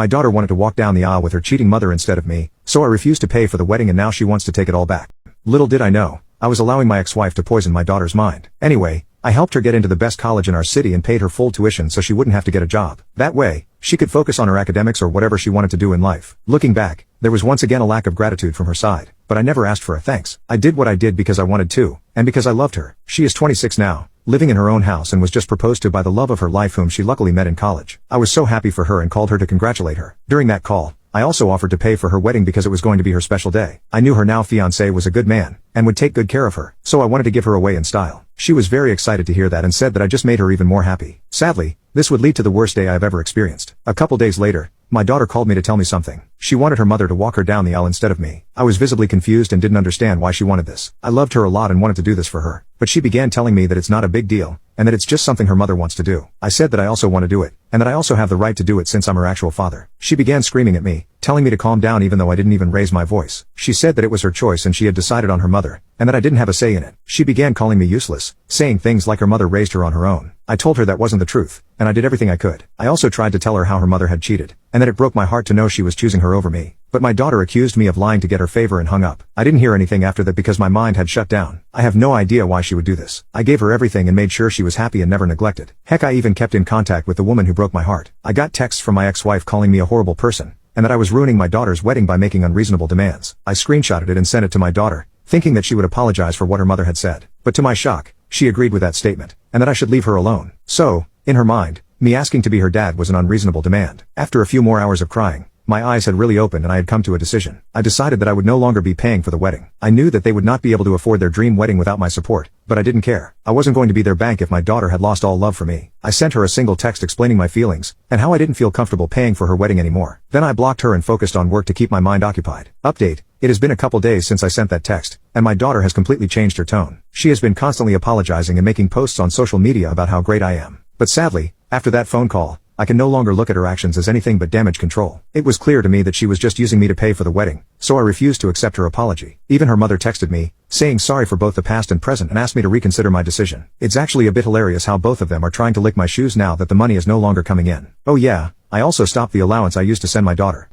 My daughter wanted to walk down the aisle with her cheating mother instead of me, so I refused to pay for the wedding and now she wants to take it all back. Little did I know, I was allowing my ex-wife to poison my daughter's mind. Anyway, I helped her get into the best college in our city and paid her full tuition so she wouldn't have to get a job. That way, she could focus on her academics or whatever she wanted to do in life. Looking back, there was once again a lack of gratitude from her side, but I never asked for a thanks. I did what I did because I wanted to, and because I loved her. She is 26 now, living in her own house and was just proposed to by the love of her life whom she luckily met in college. I was so happy for her and called her to congratulate her. During that call, I also offered to pay for her wedding because it was going to be her special day. I knew her now fiancé was a good man, and would take good care of her, so I wanted to give her away in style. She was very excited to hear that and said that I just made her even more happy. Sadly, this would lead to the worst day I've ever experienced. A couple days later, my daughter called me to tell me something. She wanted her mother to walk her down the aisle instead of me. I was visibly confused and didn't understand why she wanted this. I loved her a lot and wanted to do this for her, but she began telling me that it's not a big deal, and that it's just something her mother wants to do. I said that I also want to do it, and that I also have the right to do it since I'm her actual father. She began screaming at me, telling me to calm down even though I didn't even raise my voice. She said that it was her choice and she had decided on her mother, and that I didn't have a say in it. She began calling me useless, saying things like her mother raised her on her own. I told her that wasn't the truth, and I did everything I could. I also tried to tell her how her mother had cheated, and that it broke my heart to know she was choosing her over me. But my daughter accused me of lying to get her favor and hung up. I didn't hear anything after that because my mind had shut down. I have no idea why she would do this. I gave her everything and made sure she was happy and never neglected. Heck, I even kept in contact with the woman who broke my heart. I got texts from my ex-wife calling me a horrible person, and that I was ruining my daughter's wedding by making unreasonable demands. I screenshotted it and sent it to my daughter, thinking that she would apologize for what her mother had said. But to my shock, she agreed with that statement, and that I should leave her alone. So, in her mind, me asking to be her dad was an unreasonable demand. After a few more hours of crying, my eyes had really opened and I had come to a decision. I decided that I would no longer be paying for the wedding. I knew that they would not be able to afford their dream wedding without my support, but I didn't care. I wasn't going to be their bank if my daughter had lost all love for me. I sent her a single text explaining my feelings, and how I didn't feel comfortable paying for her wedding anymore. Then I blocked her and focused on work to keep my mind occupied. Update: it has been a couple days since I sent that text, and my daughter has completely changed her tone. She has been constantly apologizing and making posts on social media about how great I am. But sadly, after that phone call, I can no longer look at her actions as anything but damage control. It was clear to me that she was just using me to pay for the wedding, so I refused to accept her apology. Even her mother texted me, saying sorry for both the past and present and asked me to reconsider my decision. It's actually a bit hilarious how both of them are trying to lick my shoes now that the money is no longer coming in. Oh yeah, I also stopped the allowance I used to send my daughter.